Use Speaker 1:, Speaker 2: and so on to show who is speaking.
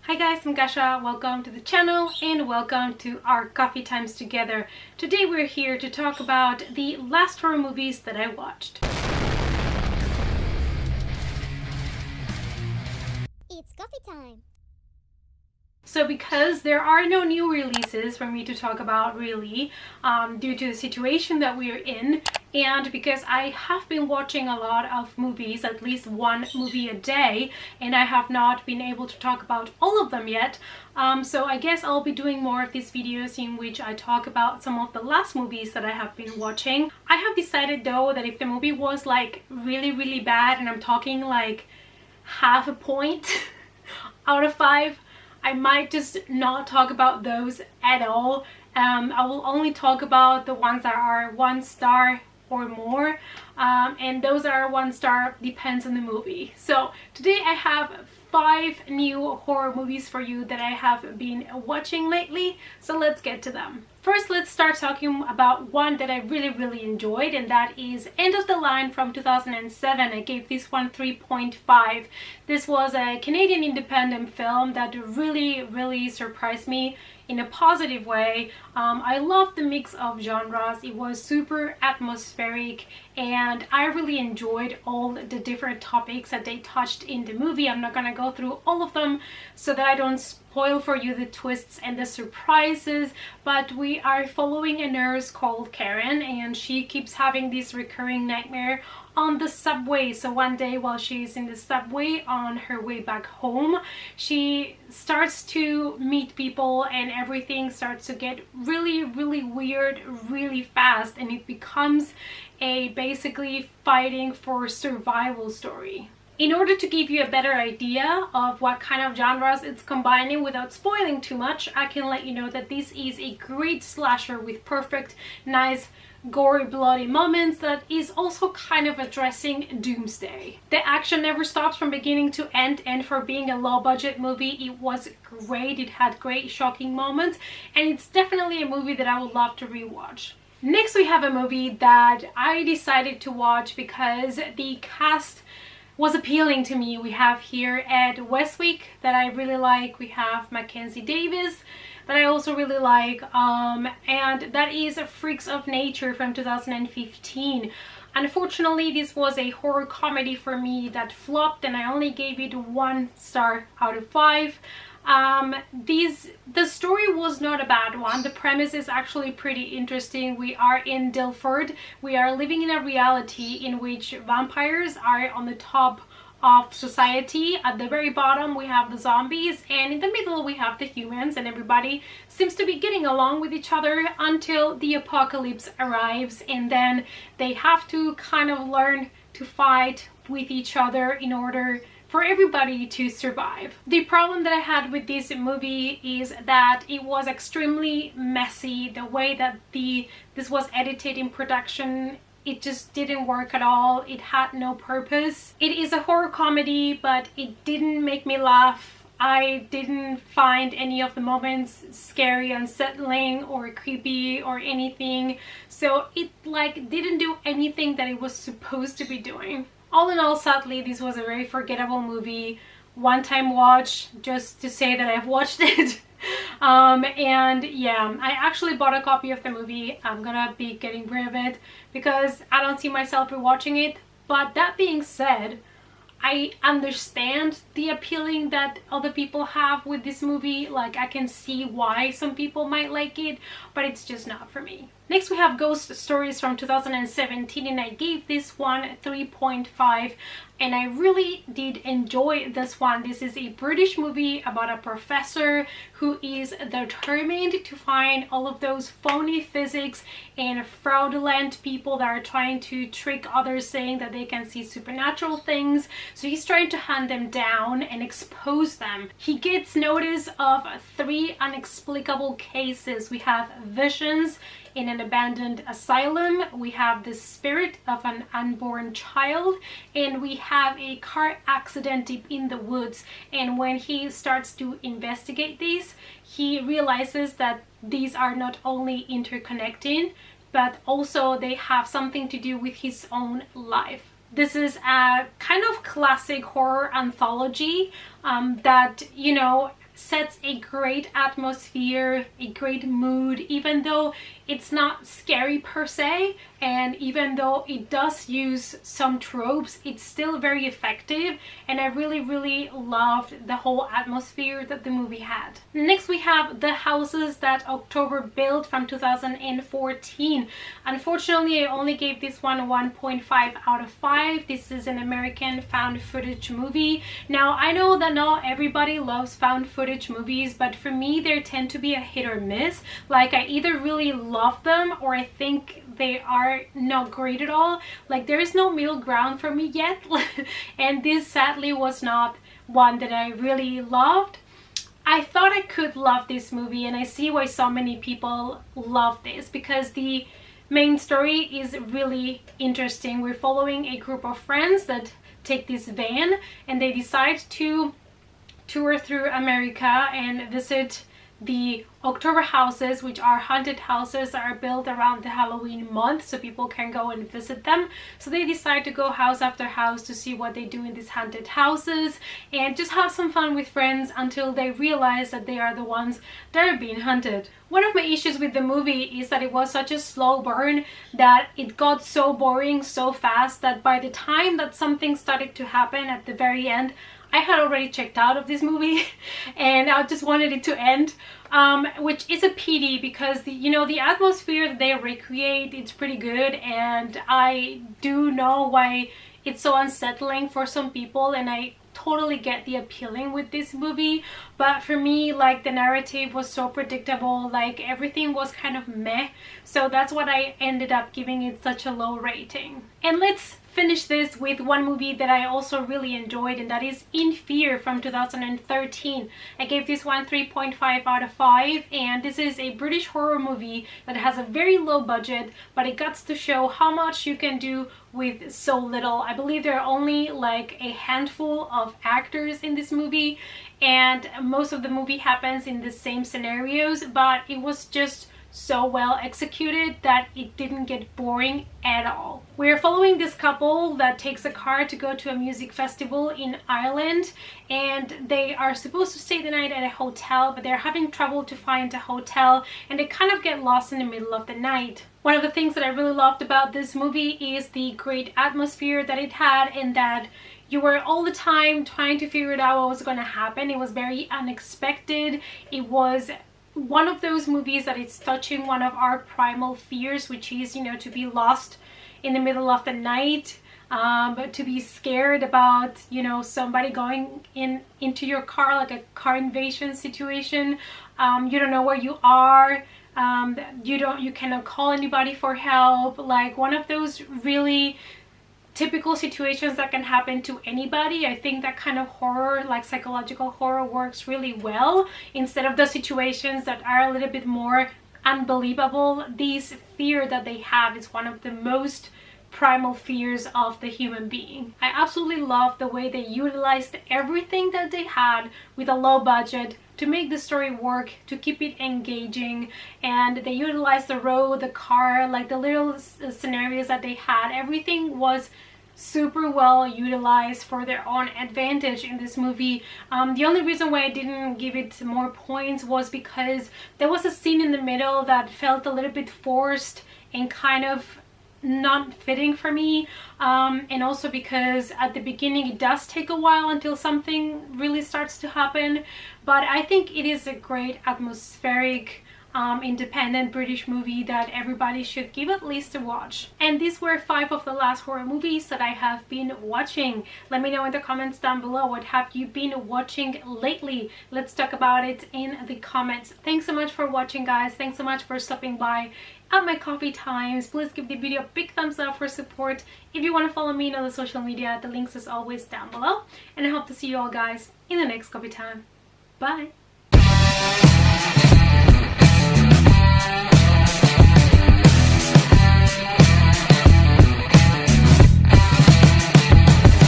Speaker 1: Hi guys, I'm Gasha. Welcome to the channel and welcome to our coffee times together. Today we're here to talk about the last horror movies that I watched.
Speaker 2: It's coffee time.
Speaker 1: So because there are no new releases for me to talk about really, due to the situation that we're in, and because I have been watching a lot of movies, at least one movie a day, and I have not been able to talk about all of them yet, so I guess I'll be doing more of these videos in which I talk about some of the last movies that I have been watching. I have decided though that if the movie was like really bad, and I'm talking like half a point out of 5, I might just not talk about those at all. I will only talk about the ones that are 1 star or more, and those are 1 star depends on the movie. So today I have 5 new horror movies for you that I have been watching lately, so let's get to them. First, let's start talking about one that I really enjoyed, and that is End of the Line from 2007. I gave this one 3.5. This was a Canadian independent film that really surprised me in a positive way. I loved the mix of genres. It was super atmospheric and I really enjoyed all the different topics that they touched in the movie. I'm not gonna go through all of them so that I don't spoil for you the twists and the surprises, but we are following a nurse called Karen, and she keeps having this recurring nightmare on the subway. So one day while she's in the subway on her way back home, she starts to meet people and everything starts to get really weird really fast, and it becomes a basically fighting for survival story. In order to give you a better idea of what kind of genres it's combining without spoiling too much, I can let you know that this is a great slasher with perfect, nice, gory, bloody moments that is also kind of addressing doomsday. The action never stops from beginning to end, and for being a low-budget movie, it was great. It had great, shocking moments, and it's definitely a movie that I would love to rewatch. Next, we have a movie that I decided to watch because the cast was appealing to me. We have here Ed Westwick that I really like. We have Mackenzie Davis that I also really like, and that is Freaks of Nature from 2015. Unfortunately, this was a horror comedy for me that flopped, and I only gave it 1 star out of 5. The story was not a bad one. The premise is actually pretty interesting. We are in Dilford. We are living in a reality in which vampires are on the top of society. At the very bottom we have the zombies, and in the middle we have the humans, and everybody seems to be getting along with each other until the apocalypse arrives, and then they have to kind of learn to fight with each other in order for everybody to survive. The problem that I had with this movie is that it was extremely messy. The way that this was edited in production, it just didn't work at all. It had no purpose. It is a horror comedy, but it didn't make me laugh. I didn't find any of the moments scary, unsettling, or creepy or anything. So it like didn't do anything that it was supposed to be doing. All in all, sadly, this was a very forgettable movie. One-time watch, just to say that I've watched it. And yeah, I actually bought a copy of the movie. I'm gonna be getting rid of it because I don't see myself rewatching it. But that being said, I understand the appealing that other people have with this movie. Like, I can see why some people might like it, but it's just not for me. Next, we have Ghost Stories from 2017, and I gave this one 3.5, and I really did enjoy this one. This is a British movie about a professor who is determined to find all of those phony physics and fraudulent people that are trying to trick others saying that they can see supernatural things. So he's trying to hunt them down and expose them. He gets notice of 3 inexplicable cases. We have visions in an abandoned asylum, we have the spirit of an unborn child, and we have a car accident deep in the woods. And when he starts to investigate these, he realizes that these are not only interconnected, but also they have something to do with his own life. This is a kind of classic horror anthology that, you know, sets a great atmosphere, a great mood, even though it's not scary per se, and even though it does use some tropes, it's still very effective, and I really loved the whole atmosphere that the movie had. Next we have The Houses That October Built from 2014. Unfortunately, I only gave this one 1.5 out of 5. This is an American found footage movie. Now, I know that not everybody loves found footage movies, but for me they tend to be a hit or miss. Like, I either really love them or I think they are not great at all. Like, there is no middle ground for me yet. And this sadly was not one that I really loved. I thought I could love this movie, and I see why so many people love this, because the main story is really interesting. We're following a group of friends that take this van and they decide to tour through America and visit the October houses, which are haunted houses that are built around the Halloween month so people can go and visit them. So they decide to go house after house to see what they do in these haunted houses and just have some fun with friends until they realize that they are the ones that are being hunted. One of my issues with the movie is that it was such a slow burn, that it got so boring so fast that by the time that something started to happen at the very end, I had already checked out of this movie and I just wanted it to end, which is a pity, because the atmosphere that they recreate, it's pretty good, and I do know why it's so unsettling for some people, and I totally get the appealing with this movie. But for me, like, the narrative was so predictable, like everything was kind of meh, so that's what I ended up giving it such a low rating. And let's finish this with one movie that I also really enjoyed, and that is In Fear from 2013. I gave this one 3.5 out of 5, and this is a British horror movie that has a very low budget, but it gets to show how much you can do with so little. I believe there are only like a handful of actors in this movie, and most of the movie happens in the same scenarios, but it was just so well executed that it didn't get boring at all. We're following this couple that takes a car to go to a music festival in Ireland, and they are supposed to stay the night at a hotel, but they're having trouble to find a hotel and they kind of get lost in the middle of the night. One of the things that I really loved about this movie is the great atmosphere that it had, and that you were all the time trying to figure out what was going to happen. It was very unexpected. It was one of those movies that it's touching one of our primal fears, which is, to be lost in the middle of the night, but to be scared about, somebody going into your car, like a car invasion situation. You don't know where you are. You cannot call anybody for help. Like, one of those really typical situations that can happen to anybody. I think that kind of horror, like psychological horror, works really well instead of the situations that are a little bit more unbelievable. This fear that they have is one of the most primal fears of the human being. I absolutely love the way they utilized everything that they had with a low budget to make the story work, to keep it engaging, and they utilized the road, the car, like the little scenarios that they had. Everything was super well utilized for their own advantage in this movie. The only reason why I didn't give it more points was because there was a scene in the middle that felt a little bit forced and kind of not fitting for me, and also because at the beginning it does take a while until something really starts to happen. But I think it is a great atmospheric independent British movie that everybody should give at least a watch. And these were 5 of the last horror movies that I have been watching. Let me know in the comments down below, what have you been watching lately? Let's talk about it in the comments. Thanks so much for watching, guys. Thanks so much for stopping by at my coffee times. Please give the video a big thumbs up for support. If you want to follow me on other social media, the links is always down below, and I hope to see you all guys in the next coffee time. Bye.